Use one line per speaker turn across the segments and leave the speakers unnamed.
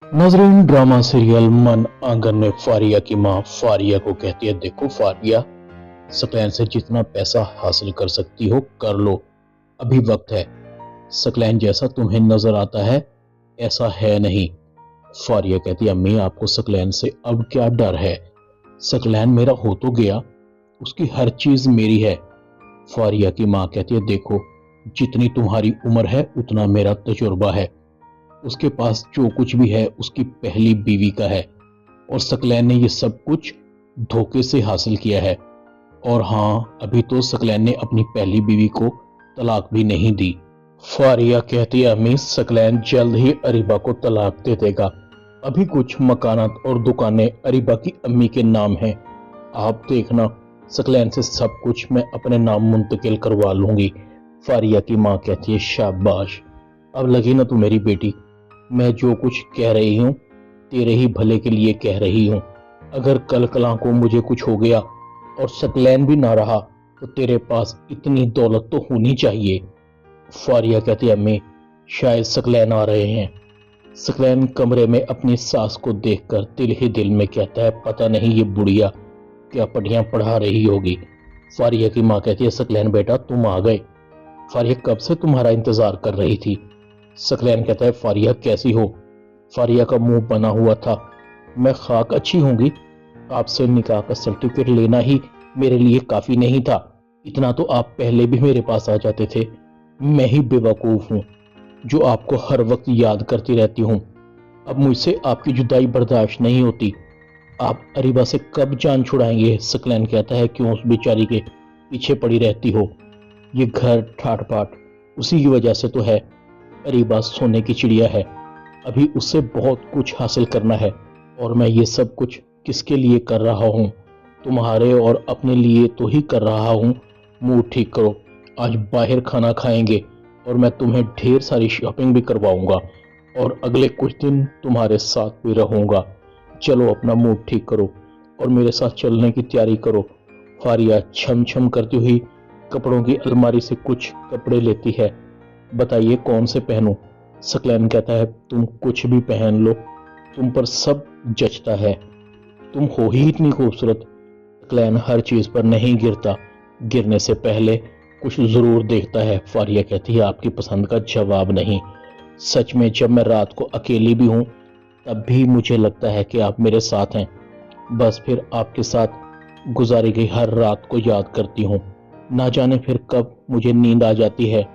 नाजरीन, drama serial मन आंगन में फारिया की मां फारिया को कहती है, देखो फारिया, सकलैन से जितना पैसा हासिल कर सकती हो कर लो, अभी वक्त है। सकलैन जैसा तुम्हें नजर आता है ऐसा है नहीं। फारिया कहती है, अम्मी आपको सकलैन से अब क्या डर है? सकलैन मेरा हो तो गया, उसकी हर चीज मेरी है। फारिया की मां कहती है, देखो जितनी तुम्हारी उम्र है उतना मेरा तजुर्बा है। उसके पास जो कुछ भी है उसकी पहली बीवी का है और सकलैन ने ये सब कुछ धोखे से हासिल किया है। और हाँ, अभी तो सकलैन ने अपनी पहली बीवी को तलाक भी नहीं दी। फारिया कहती है, अम्मी सकलैन जल्द ही अरीबा को तलाक दे देगा। अभी कुछ मकानात और दुकानें अरीबा की अम्मी के नाम हैं। आप देखना, सकलैन से सब कुछ मैं अपने नाम मुंतकिल करवा लूंगी। फारिया की माँ कहती है, शाबाश, अब लगी ना तू मेरी बेटी। मैं जो कुछ कह रही हूँ तेरे ही भले के लिए कह रही हूँ। अगर कल कला को मुझे कुछ हो गया और सकलैन भी ना रहा तो तेरे पास इतनी दौलत तो होनी चाहिए। फारिया कहती है, अम्मी शायद सकलैन आ रहे हैं। सकलैन कमरे में अपनी सास को देखकर दिल ही दिल में कहता है, पता नहीं ये बुढ़िया क्या पढ़ियां पढ़ा रही होगी। फारिया की माँ कहती है, सकलैन बेटा तुम आ गए, फारिया कब से तुम्हारा इंतजार कर रही थी। सकलैन कहता है, फारिया कैसी हो? फारिया का मुंह बना हुआ था, मैं खाक अच्छी होंगी, आपसे निकाह का सर्टिफिकेट लेना ही मेरे लिए काफी नहीं था, इतना तो आप पहले भी मेरे पास आ जाते थे। मैं ही बेवकूफ हूँ जो आपको हर वक्त याद करती रहती हूँ। अब मुझसे आपकी जुदाई बर्दाश्त नहीं होती। आप अरीबा से कब जान छुड़ाएंगे? सकलैन कहता है, क्यों उस बेचारी के पीछे पड़ी रहती हो? ये घर ठाट बाट उसी की वजह से तो है। अरीबा सोने की चिड़िया है, अभी उससे बहुत कुछ हासिल करना है और मैं ये सब कुछ किसके लिए कर रहा हूँ? तुम्हारे और अपने लिए तो ही कर रहा हूँ। मुंह ठीक करो, आज बाहर खाना खाएंगे और मैं तुम्हें ढेर सारी शॉपिंग भी करवाऊंगा और अगले कुछ दिन तुम्हारे साथ भी रहूंगा। चलो अपना मुंह ठीक करो और मेरे साथ चलने की तैयारी करो। फारिया छम छम करती हुई कपड़ों की अलमारी से कुछ कपड़े लेती है। बताइए कौन से पहनूं? सकलैन कहता है, तुम कुछ भी पहन लो, तुम पर सब जचता है, तुम हो ही इतनी खूबसूरत। सकलैन हर चीज पर नहीं गिरता, गिरने से पहले कुछ जरूर देखता है। फारिया कहती है, आपकी पसंद का जवाब नहीं। सच में जब मैं रात को अकेली भी हूं तब भी मुझे लगता है कि आप मेरे साथ हैं। बस फिर आपके साथ गुजारी गई हर रात को याद करती हूँ। ना जाने फिर कब मुझे नींद आ जाती है।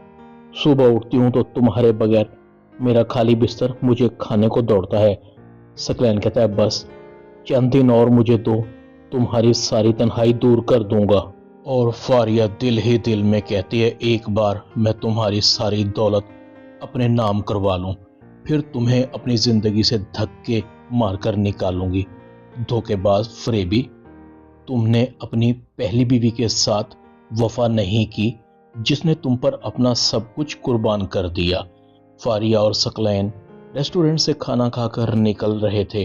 सुबह उठती हूँ तो तुम्हारे बगैर मेरा खाली बिस्तर मुझे खाने को दौड़ता है। सकलैन कहता है, बस चंद दिन और मुझे दो, तुम्हारी सारी तन्हाई दूर कर दूंगा। और फारिया दिल ही दिल में कहती है, एक बार मैं तुम्हारी सारी दौलत अपने नाम करवा लूं, फिर तुम्हें अपनी जिंदगी से धक्के मारकर निकालूंगी। धोखेबाज फरेबी, तुमने अपनी पहली बीवी के साथ वफा नहीं की जिसने तुम पर अपना सब कुछ कुर्बान कर दिया। फारिया और सकलैन रेस्टोरेंट से खाना खाकर निकल रहे थे।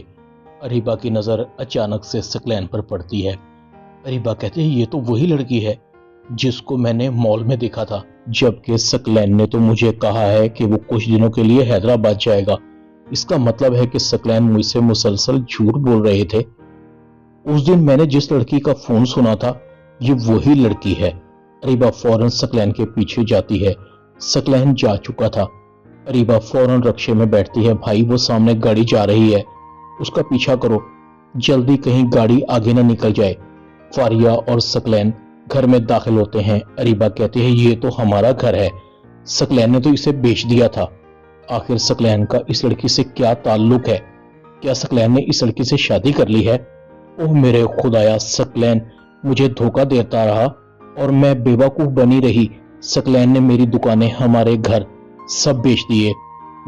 अरीबा की नजर अचानक से सकलैन पर पड़ती है। अरीबा कहते हैं, ये तो वही लड़की है जिसको मैंने मॉल में देखा था, जबकि सकलैन ने तो मुझे कहा है कि वो कुछ दिनों के लिए हैदराबाद जाएगा। इसका मतलब है कि सकलैन मुझसे मुसलसल झूठ बोल रहे थे। उस दिन मैंने जिस लड़की का फोन सुना था ये वही लड़की है। अरीबा फौरन सकलैन के पीछे जाती है। सकलैन जा चुका था। अरीबा फौरन रक्शे में बैठती है। भाई वो सामने गाड़ी जा रही है, उसका पीछा करो, जल्दी कहीं गाड़ी आगे ना निकल जाए। फारिया और सकलैन घर में दाखिल होते हैं। अरीबा कहते हैं, ये तो हमारा घर है, सकलैन ने तो इसे बेच दिया था। आखिर सकलैन का इस लड़की से क्या ताल्लुक है? क्या सकलैन ने इस लड़की से शादी कर ली है? ओह मेरे खुदाया, सकलैन मुझे धोखा देता रहा और मैं बेवकूफ बनी रही। सकलैन ने मेरी दुकानें, हमारे घर सब बेच दिए।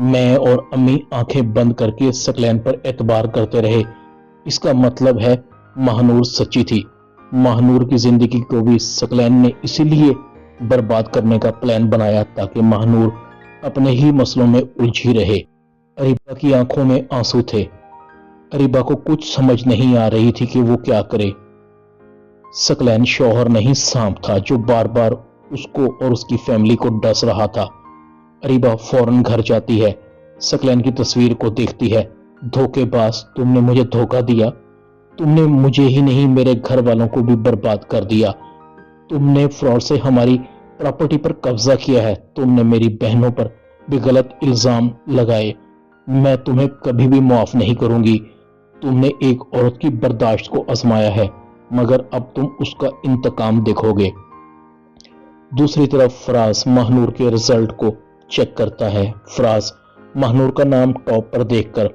मैं और अम्मी आंखें बंद करके सकलैन पर एतबार करते रहे। इसका मतलब है महानूर सच्ची थी। महानूर की जिंदगी को भी सकलैन ने इसीलिए बर्बाद करने का प्लान बनाया ताकि महानूर अपने ही मसलों में उलझी रहे। अरीबा की आंखों में आंसू थे। अरीबा को कुछ समझ नहीं आ रही थी कि वो क्या करे। सकलैन शौहर नहीं, सांप था जो बार बार उसको और उसकी फैमिली को डस रहा था। अरीबा फौरन घर जाती है, सकलैन की तस्वीर को देखती है। धोखेबाज, तुमने मुझे धोखा दिया। तुमने मुझे ही नहीं, मेरे घर वालों को भी बर्बाद कर दिया। तुमने फ्रॉड से हमारी प्रॉपर्टी पर कब्जा किया है। तुमने मेरी बहनों पर भी गलत इल्जाम लगाए। मैं तुम्हें कभी भी माफ नहीं करूंगी। तुमने एक औरत की बर्दाश्त को आजमाया है, मगर अब तुम उसका इंतकाम देखोगे। दूसरी तरफ फराज महानूर के रिजल्ट को चेक करता है। फराज महानूर का नाम टॉप पर देखकर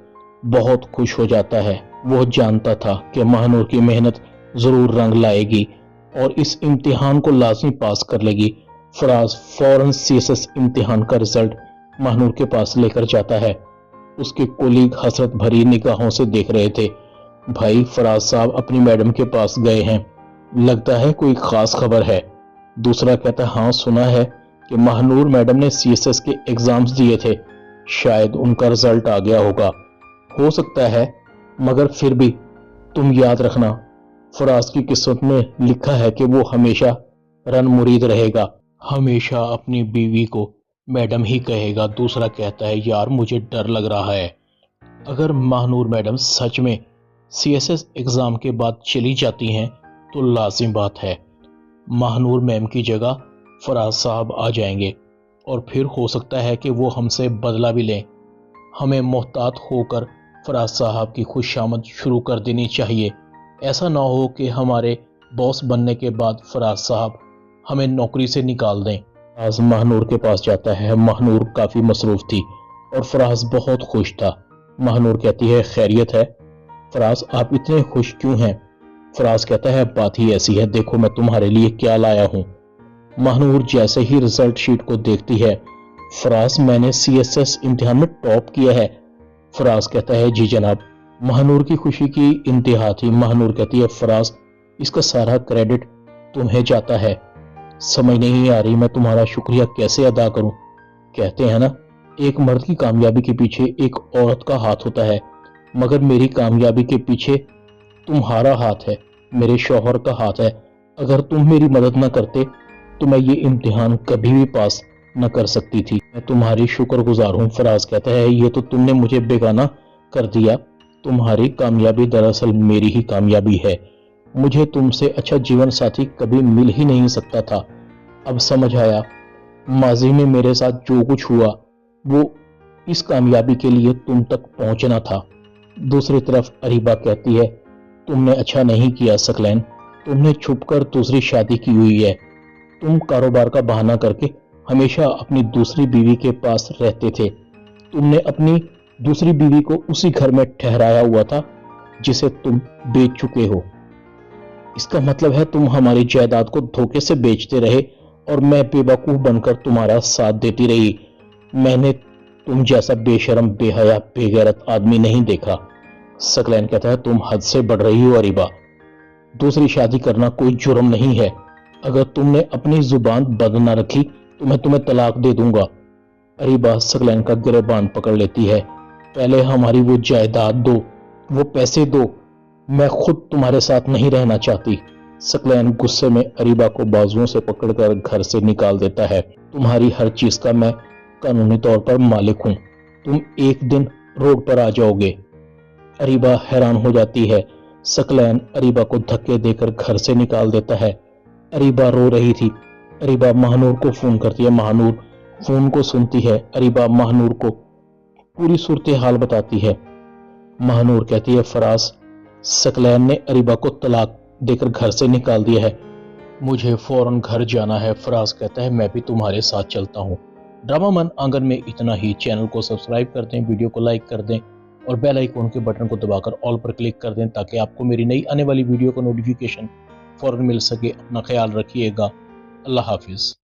बहुत खुश हो जाता है। वो जानता था कि महानूर की मेहनत जरूर रंग लाएगी और इस इम्तिहान को लाजमी पास कर लेगी। फराज फौरन सीएसएस इम्तिहान का रिजल्ट महानूर के पास लेकर जाता है। उसके कोलीग हसरत भरी निगाहों से देख रहे थे। भाई, फराज साहब अपनी मैडम के पास गए हैं, लगता है कोई खास खबर है। दूसरा कहता है, हाँ सुना है कि महानूर मैडम ने सीएसएस के एग्जाम्स दिए थे, शायद उनका रिजल्ट आ गया होगा। हो सकता है, मगर फिर भी तुम याद रखना, फराज की किस्मत में लिखा है कि वो हमेशा रन मुरीद रहेगा, हमेशा अपनी बीवी को मैडम ही कहेगा। दूसरा कहता है, यार मुझे डर लग रहा है, अगर महानूर मैडम सच में सीएसएस एग्जाम के बाद चली जाती हैं तो लाजिम बात है महानूर मैम की जगह फराज साहब आ जाएंगे और फिर हो सकता है कि वो हमसे बदला भी लें। हमें मोहतात होकर फराज साहब की खुशामद शुरू कर देनी चाहिए। ऐसा ना हो कि हमारे बॉस बनने के बाद फराज साहब हमें नौकरी से निकाल दें। फराज महानूर के पास जाता है। महानूर काफ़ी मसरूफ़ थी और फराज बहुत खुश था। महानूर कहती है, खैरियत है? फराज, आप इतने खुश क्यों हैं? फराज कहता है, बात ही ऐसी है, देखो मैं तुम्हारे लिए क्या लाया हूँ। महानूर जैसे ही रिजल्ट शीट को देखती है, फराज मैंने सीएसएस इम्तिहान में टॉप किया है। फराज कहता है, जी जनाब। महानूर की खुशी की इंतहा थी। महानूर कहती है, फराज इसका सारा क्रेडिट तुम्हें जाता है। समझ नहीं आ रही मैं तुम्हारा शुक्रिया कैसे अदा करूं। कहते हैं ना, एक मर्द की कामयाबी के पीछे एक औरत का हाथ होता है, मगर मेरी कामयाबी के पीछे तुम्हारा हाथ है, मेरे शौहर का हाथ है। अगर तुम मेरी मदद न करते तो मैं ये इम्तिहान कभी भी पास न कर सकती थी। मैं तुम्हारी शुक्रगुजार हूँ। फराज कहता है, ये तो तुमने मुझे बेगाना कर दिया। तुम्हारी कामयाबी दरअसल मेरी ही कामयाबी है। मुझे तुमसे अच्छा जीवन साथी कभी मिल ही नहीं सकता था। अब समझ आया, माजी में मेरे साथ जो कुछ हुआ वो इस कामयाबी के लिए तुम तक पहुंचना था। दूसरी तरफ अरीबा कहती है, तुमने अच्छा नहीं किया सकलैन, तुमने छुपकर दूसरी शादी की हुई है। तुम कारोबार का बहाना करके हमेशा अपनी दूसरी बीवी के पास रहते थे। तुमने अपनी दूसरी बीवी को उसी घर में ठहराया हुआ था जिसे तुम बेच चुके हो। इसका मतलब है तुम हमारी जायदाद को धोखे से बेचते रहे और मैं बेवकूफ बनकर तुम्हारा साथ देती रही। मैंने तुम जैसा बेशरम, बेहया, बेगैरत आदमी नहीं देखा। सकलैन कहता है, तुम हद से बढ़ रही हो अरीबा। दूसरी शादी करना कोई जुर्म नहीं है। अगर तुमने अपनी जुबान बंद न रखी तो मैं तुम्हें तलाक दे दूंगा। अरीबा सकलैन का गिरबान पकड़ लेती है। पहले हमारी वो जायदाद दो, वो पैसे दो, मैं खुद तुम्हारे साथ नहीं रहना चाहती। सकलैन गुस्से में अरीबा को बाजुओं से पकड़कर घर से निकाल देता है। तुम्हारी हर चीज का मैं कानूनी तौर पर मालिक हूं, तुम एक दिन रोड पर आ जाओगे। अरीबा हैरान हो जाती है। सकलैन अरीबा को धक्के देकर घर से निकाल देता है। अरीबा रो रही थी। अरीबा महानूर को फोन करती है। महानूर फोन को सुनती है। अरीबा महानूर को पूरी सूरत हाल बताती है। महानूर कहती है, फराज, सकलैन ने अरीबा को तलाक देकर घर से निकाल दिया है, मुझे फौरन घर जाना है। फराज कहता है, मैं भी तुम्हारे साथ चलता हूँ। ड्रामा मन आंगन में इतना ही। चैनल को सब्सक्राइब कर दें, वीडियो को लाइक कर दें और बेल आइकन के बटन को दबाकर ऑल पर क्लिक कर दें ताकि आपको मेरी नई आने वाली वीडियो का नोटिफिकेशन फौरन मिल सके। अपना ख्याल रखिएगा। अल्लाह हाफिज।